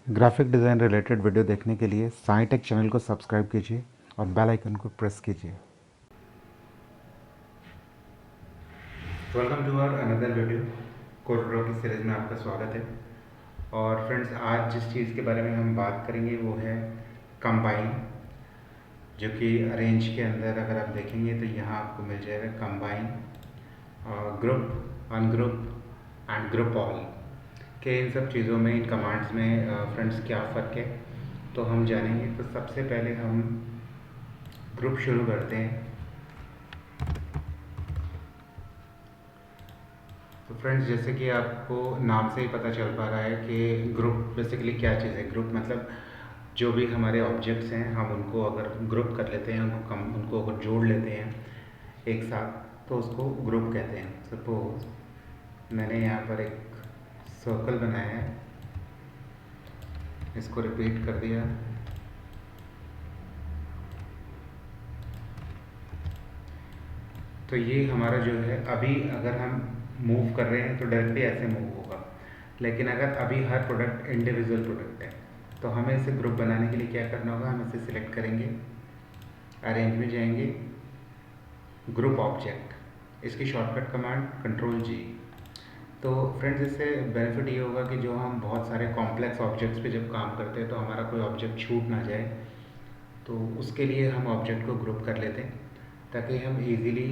Graphic design related video देखने के लिए साई टेक चैनल को सब्सक्राइब कीजिए और बेल आइकन को प्रेस कीजिए। Welcome to our another video. Code draw की सीरीज़ में आपका स्वागत है। और फ्रेंड्स, आज जिस चीज़ के बारे में हम बात करेंगे वो है कंबाइन, जो कि अरेंज के अंदर अगर आप देखेंगे तो यहाँ आपको मिल जाएगा combine, group, ungroup and group all के इन सब चीज़ों में, इन कमांड्स में फ्रेंड्स क्या फ़र्क है तो हम जानेंगे। तो सबसे पहले हम ग्रुप शुरू करते हैं। तो फ्रेंड्स, जैसे कि आपको नाम से ही पता चल पा रहा है कि ग्रुप बेसिकली क्या चीज़ है। ग्रुप मतलब जो भी हमारे ऑब्जेक्ट्स हैं हम उनको अगर ग्रुप कर लेते हैं, उनको अगर जोड़ लेते हैं एक साथ तो उसको ग्रुप कहते हैं। सपोज मैंने यहाँ पर एक सर्कल बनाया है, इसको रिपीट कर दिया, तो ये हमारा जो है अभी अगर हम मूव कर रहे हैं तो डायरेक्टली ऐसे मूव होगा। लेकिन अगर अभी हर प्रोडक्ट इंडिविजुअल प्रोडक्ट है तो हमें इसे ग्रुप बनाने के लिए क्या करना होगा, हम इसे सिलेक्ट करेंगे, अरेंज में जाएंगे, ग्रुप ऑब्जेक्ट, इसकी शॉर्टकट कमांड कंट्रोल जी। तो फ्रेंड्स, इससे बेनिफिट ये होगा कि जो हम बहुत सारे कॉम्प्लेक्स ऑब्जेक्ट्स पे जब काम करते हैं तो हमारा कोई ऑब्जेक्ट छूट ना जाए, तो उसके लिए हम ऑब्जेक्ट को ग्रुप कर लेते हैं ताकि हम इजीली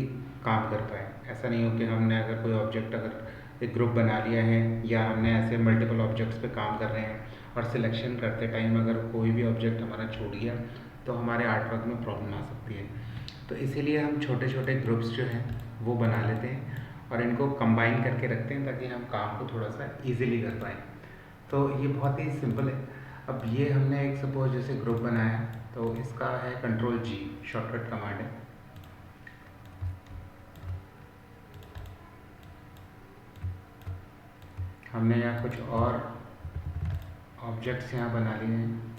काम कर पाए। ऐसा नहीं हो कि हमने अगर कोई ऑब्जेक्ट अगर एक ग्रुप बना लिया है या हमने ऐसे मल्टीपल ऑब्जेक्ट्स पे काम कर रहे हैं और सिलेक्शन करते टाइम अगर कोई भी ऑब्जेक्ट हमारा छूट गया तो हमारे आर्टवर्क में प्रॉब्लम आ सकती है। तो इसीलिए हम छोटे छोटे ग्रुप्स जो हैं वो बना लेते हैं और इनको कंबाइन करके रखते हैं ताकि हम काम को थोड़ा सा ईजिली कर पाएँ। तो ये बहुत ही सिंपल है। अब ये हमने एक सपोज जैसे ग्रुप बनाया तो इसका है कंट्रोल जी, शॉर्टकट कमांड है। हमने यहाँ कुछ और ऑब्जेक्ट्स यहाँ बना लिए हैं,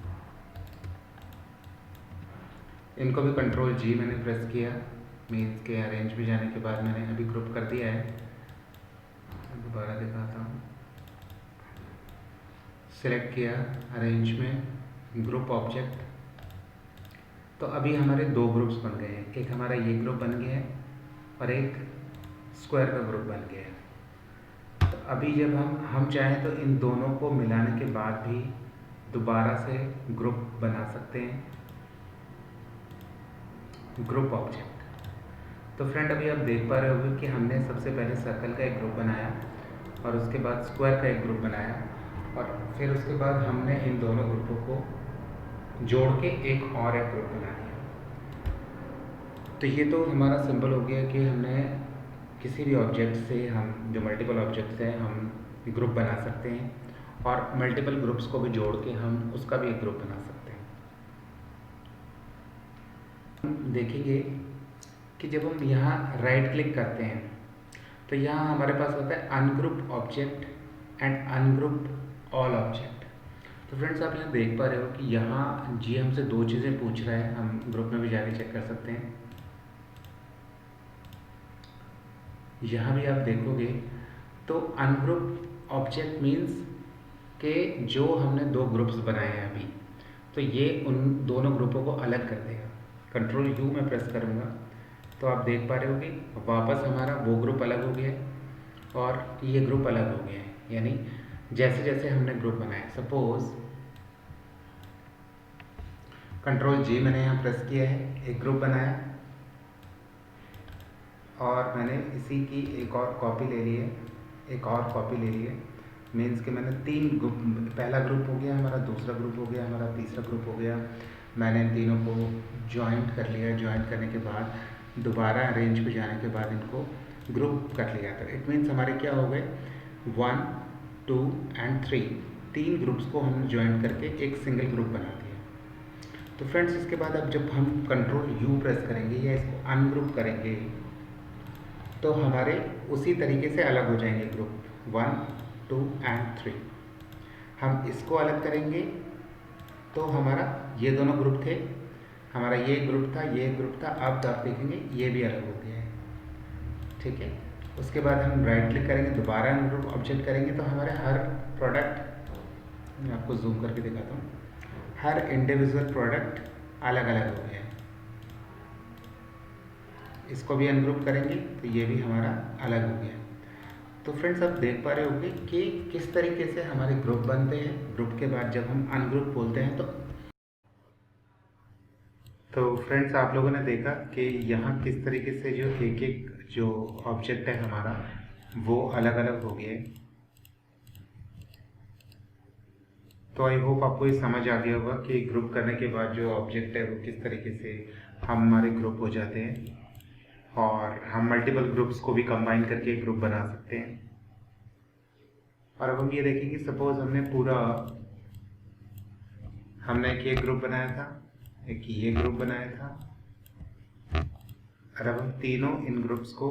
इनको भी कंट्रोल जी मैंने प्रेस किया, मीन्स के अरेंज में जाने के बाद मैंने अभी ग्रुप कर दिया है। दोबारा दिखाता हूँ, सिलेक्ट किया, अरेंज में, ग्रुप ऑब्जेक्ट। तो अभी हमारे दो ग्रुप्स बन गए हैं, एक हमारा ये ग्रुप बन गया है और एक स्क्वायर का ग्रुप बन गया है। तो अभी जब हम चाहें तो इन दोनों को मिलाने के बाद भी दोबारा से ग्रुप बना सकते हैं, ग्रुप ऑब्जेक्ट। तो फ्रेंड, अभी आप देख पा रहे होंगे कि हमने सबसे पहले सर्कल का एक ग्रुप बनाया और उसके बाद स्क्वायर का एक ग्रुप बनाया और फिर उसके बाद हमने इन दोनों ग्रुपों को जोड़ के एक ग्रुप बना दिया। तो ये तो हमारा सिंपल हो गया कि हमने किसी भी ऑब्जेक्ट से, हम जो मल्टीपल ऑब्जेक्ट्स हैं हम ग्रुप बना सकते हैं और मल्टीपल ग्रुप्स को भी जोड़ के हम उसका भी एक ग्रुप बना सकते हैं। हम देखेंगे कि जब हम यहाँ राइट क्लिक करते हैं तो यहाँ हमारे पास होता है ungroup object and ungroup all object. तो फ्रेंड्स, आप यहाँ देख पा रहे हो कि यहाँ जी हमसे दो चीज़ें पूछ रहा है, हम ग्रुप में भी जाके चेक कर सकते हैं। यहाँ भी आप देखोगे तो अनग्रुप ऑब्जेक्ट मीन्स के जो हमने दो ग्रुप्स बनाए हैं अभी, तो ये उन दोनों ग्रुपों को अलग कर देगा। कंट्रोल यू में प्रेस करूँगा तो आप देख पा रहे हो कि वापस हमारा वो ग्रुप अलग हो गया है और ये ग्रुप अलग हो गया है। यानी जैसे जैसे हमने ग्रुप बनाया, सपोज कंट्रोल जी मैंने यहाँ प्रेस किया है, एक ग्रुप बनाया और मैंने इसी की एक और कॉपी ले ली है, एक और कॉपी ले ली है। मीन्स कि मैंने तीन ग्रुप, पहला ग्रुप हो गया हमारा, दूसरा ग्रुप हो गया हमारा, तीसरा ग्रुप हो गया। मैंने इन तीनों को जॉइंट कर लिया, जॉइंट करने के बाद दोबारा अरेंज पे जाने के बाद इनको ग्रुप कर लिया। तो इट मीन्स हमारे क्या हो गए, 1, 2 एंड 3, तीन ग्रुप्स को हमने जॉइंट करके एक सिंगल ग्रुप बना दिया। तो फ्रेंड्स, इसके बाद अब जब हम कंट्रोल यू प्रेस करेंगे या इसको अनग्रुप करेंगे तो हमारे उसी तरीके से अलग हो जाएंगे ग्रुप 1, 2 एंड 3। हम इसको अलग करेंगे तो हमारा ये दोनों ग्रुप थे, हमारा ये ग्रुप था, ये ग्रुप था, अब आप देखेंगे ये भी अलग हो गया है। ठीक है, उसके बाद हम राइट क्लिक करेंगे, दोबारा ग्रुप ऑब्जेक्ट करेंगे तो हमारे हर प्रोडक्ट मैं आपको जूम करके दिखाता हूँ, हर इंडिविजुअल प्रोडक्ट अलग अलग हो गया है। इसको भी अनग्रुप करेंगे तो ये भी हमारा अलग हो गया। तो फ्रेंड्स आप देख पा रहे होंगे कि किस तरीके से हमारे ग्रुप बनते हैं। ग्रुप के बाद जब हम अनग्रुप बोलते हैं तो फ्रेंड्स आप लोगों ने देखा कि यहाँ किस तरीके से जो एक एक जो ऑब्जेक्ट है हमारा वो अलग अलग हो गया है। तो आई होप आपको ये समझ आ गया होगा कि ग्रुप करने के बाद जो ऑब्जेक्ट है वो किस तरीके से हमारे ग्रुप हो जाते हैं, और हम मल्टीपल ग्रुप्स को भी कंबाइन करके एक ग्रुप बना सकते हैं। और अब हम ये देखेंगे, सपोज हमने एक ये ग्रुप बनाया था, एक ये ग्रुप बनाया था, और अब हम तीनों इन ग्रुप्स को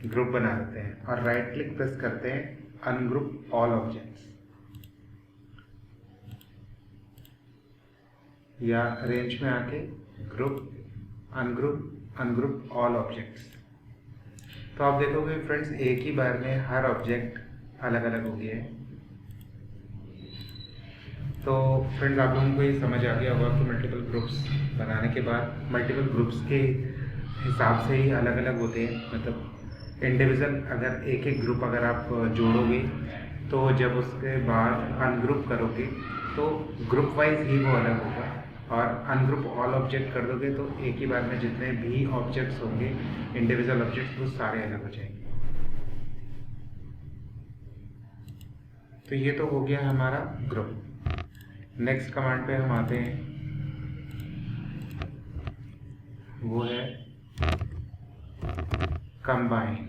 ग्रुप बना देते हैं और राइट क्लिक प्रेस करते हैं अनग्रुप ऑल ऑब्जेक्ट्स, या रेंज में आके ग्रुप अनग्रुप ऑल ऑब्जेक्ट्स। तो आप देखोगे फ्रेंड्स एक ही बार में हर ऑब्जेक्ट अलग अलग हो गया है। तो फ्रेंड्स आप लोगों को ये समझ आ गया होगा कि मल्टीपल ग्रुप्स बनाने के बाद मल्टीपल ग्रुप्स के हिसाब से ही अलग अलग होते हैं। मतलब इंडिविजुअल अगर एक एक ग्रुप अगर आप जोड़ोगे तो जब उसके बाद अनग्रुप करोगे तो ग्रुप वाइज ही वो अलग होगा, और अनग्रुप ऑल ऑब्जेक्ट कर दोगे तो एक ही बार में जितने भी ऑब्जेक्ट्स होंगे इंडिविजुअल ऑब्जेक्ट्स वो सारे अलग हो जाएंगे। तो ये तो हो गया हमारा ग्रुप। नेक्स्ट कमांड पे हम आते हैं, वो है कंबाइन।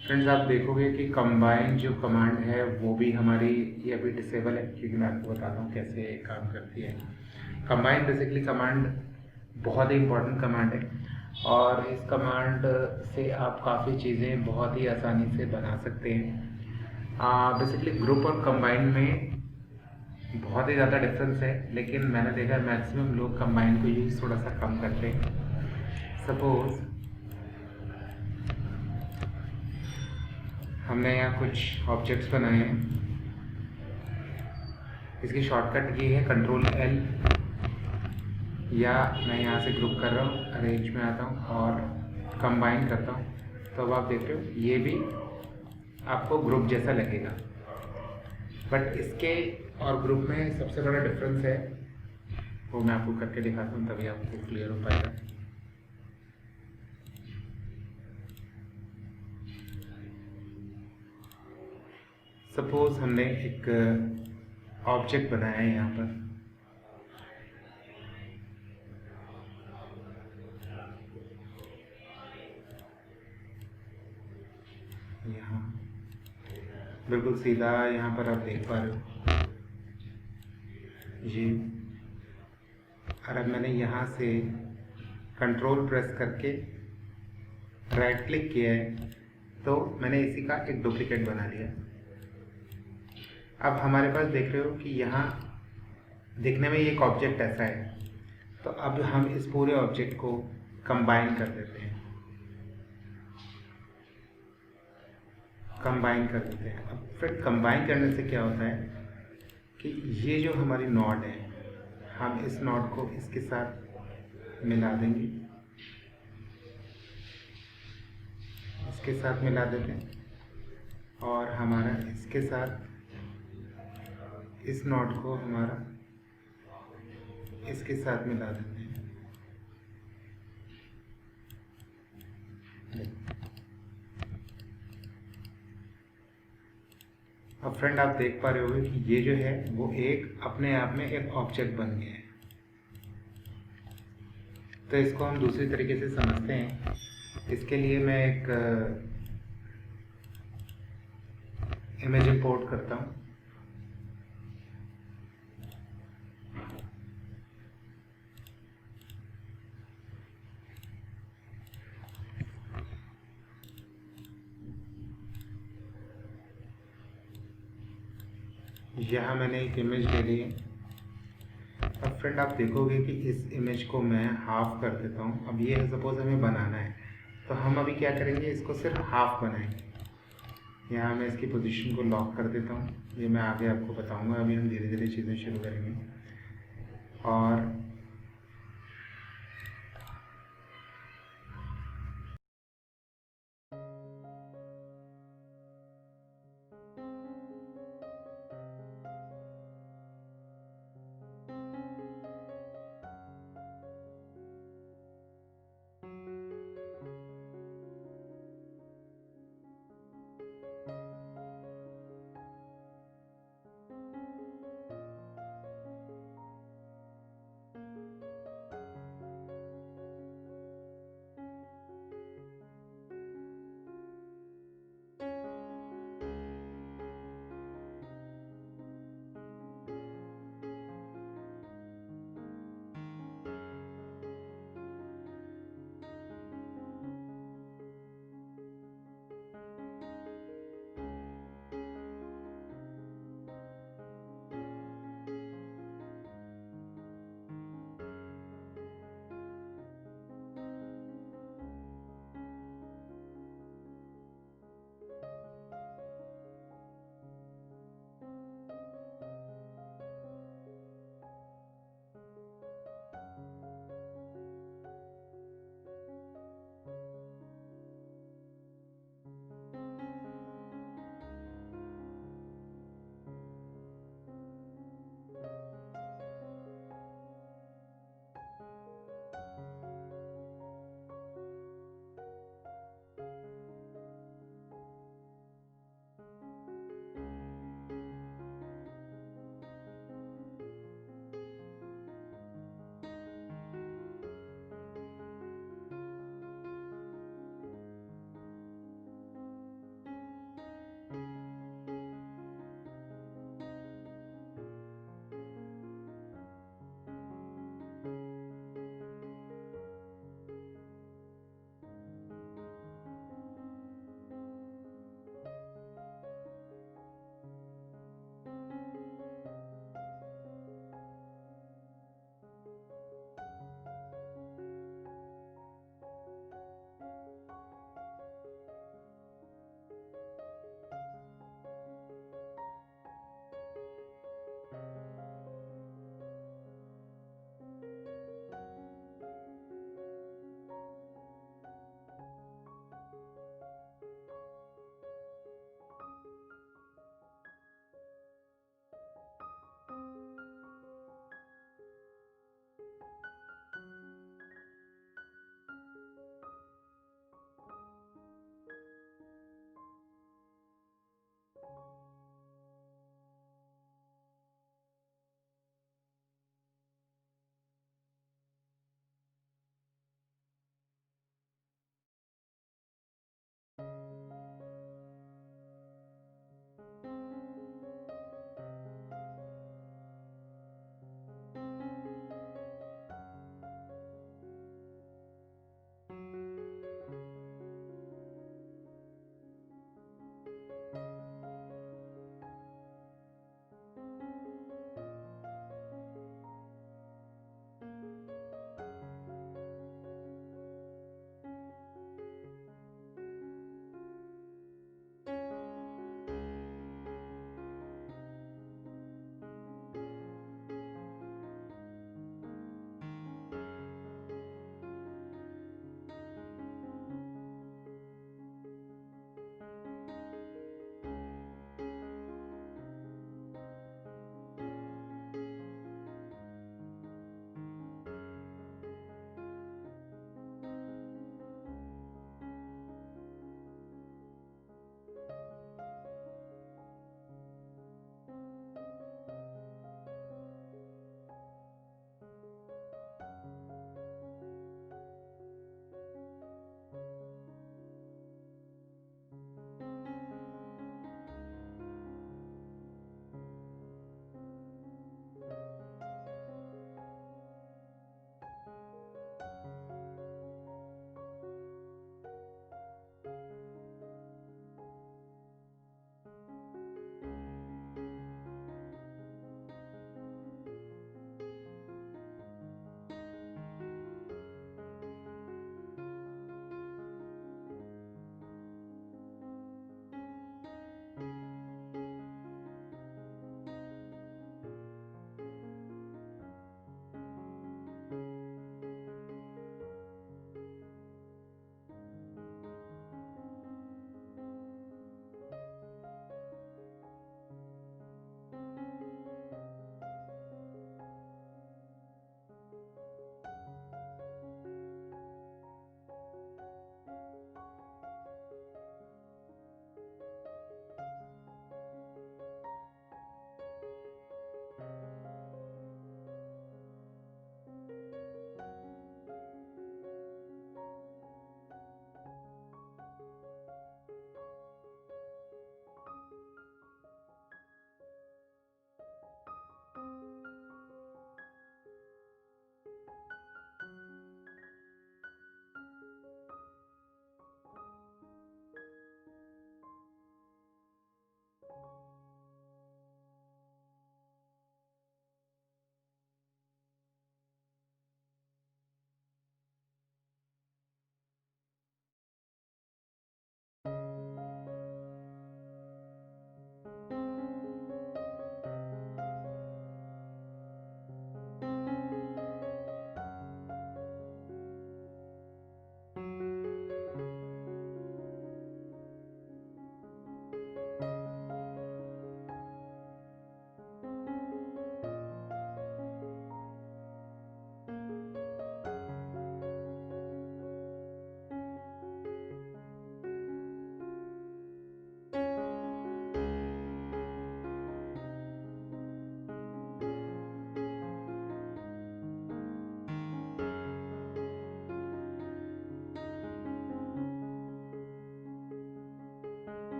फ्रेंड्स आप देखोगे कि कंबाइन जो कमांड है वो भी हमारी ये अभी डिसेबल है, क्योंकि मैं आपको बताता हूँ कैसे काम करती है। कंबाइन बेसिकली कमांड बहुत ही इंपॉर्टेंट कमांड है, और इस कमांड से आप काफ़ी चीज़ें बहुत ही आसानी से बना सकते हैं। बेसिकली ग्रुप और कंबाइन में बहुत ही ज़्यादा डिफरेंस है, लेकिन मैंने देखा मैक्सिमम लोग कंबाइन को यूज़ थोड़ा सा कम करते हैं। सपोज हमने यहाँ कुछ ऑब्जेक्ट्स बनाए हैं, इसकी शॉर्टकट ये है Ctrl+L, या मैं यहाँ से ग्रुप कर रहा हूँ, अरेंज में आता हूँ और कंबाइन करता हूँ। तो अब आप देख रहे हो ये भी आपको ग्रुप जैसा लगेगा, बट इसके और ग्रुप में सबसे बड़ा डिफरेंस है वो मैं आपको करके दिखाता हूँ, तभी आपको क्लियर हो पाएगा। सपोज हमने एक ऑब्जेक्ट बनाया है यहाँ पर, यहाँ बिल्कुल सीधा यहाँ पर आप देख पा रहे हो ये। और अब मैंने यहाँ से कंट्रोल प्रेस करके राइट क्लिक किया है तो मैंने इसी का एक डुप्लीकेट बना लिया। अब हमारे पास देख रहे हो कि यहाँ दिखने में एक ऑब्जेक्ट ऐसा है, तो अब हम इस पूरे ऑब्जेक्ट को कंबाइन कर देते हैं, अब फिर कंबाइन करने से क्या होता है कि ये जो हमारी नॉड है हम इस नॉड को इसके साथ मिला देंगे, इसके साथ मिला देते हैं, और हमारा इसके साथ इस नॉड को हमारा इसके साथ मिला देते हैं। अब फ्रेंड आप देख पा रहे होगे कि ये जो है वो एक अपने आप में एक ऑब्जेक्ट बन गया है। तो इसको हम दूसरी तरीके से समझते हैं। इसके लिए मैं एक इमेज इंपोर्ट करता हूँ। यहाँ मैंने एक इमेज ले ली है। अब फ्रेंड आप देखोगे कि इस इमेज को मैं हाफ कर देता हूँ। अब ये सपोज हमें बनाना है, तो हम अभी क्या करेंगे, इसको सिर्फ हाफ बनाएंगे। यहाँ मैं इसकी पोजीशन को लॉक कर देता हूँ, ये मैं आगे आपको बताऊँगा। अभी हम धीरे धीरे चीज़ें शुरू करेंगे। और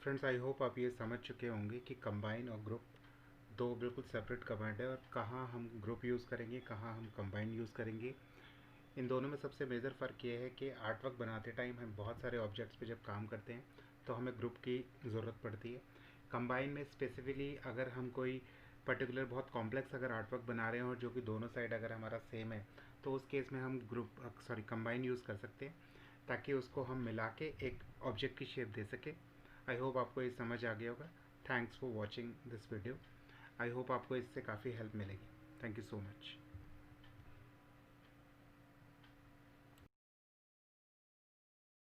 फ्रेंड्स, आई होप आप ये समझ चुके होंगे कि कंबाइन और ग्रुप दो बिल्कुल सेपरेट कमांड है, और कहाँ हम ग्रुप यूज़ करेंगे, कहाँ हम कंबाइन यूज़ करेंगे। इन दोनों में सबसे मेजर फ़र्क ये है कि आर्ट वर्क बनाते टाइम हम बहुत सारे ऑब्जेक्ट्स पे जब काम करते हैं तो हमें ग्रुप की ज़रूरत पड़ती है। कंबाइन में स्पेसिफिकली अगर हम कोई पर्टिकुलर बहुत कॉम्प्लेक्स अगर आर्ट वर्क बना रहे हैं और जो कि दोनों साइड अगर हमारा सेम है, तो उस केस में हम कंबाइन यूज़ कर सकते हैं, ताकि उसको हम मिला के एक ऑब्जेक्ट की शेप दे सके। आई होप आपको ये समझ आ गया होगा। Thanks for watching this video. I hope आपको इससे काफ़ी हेल्प मिलेगी। Thank you so much.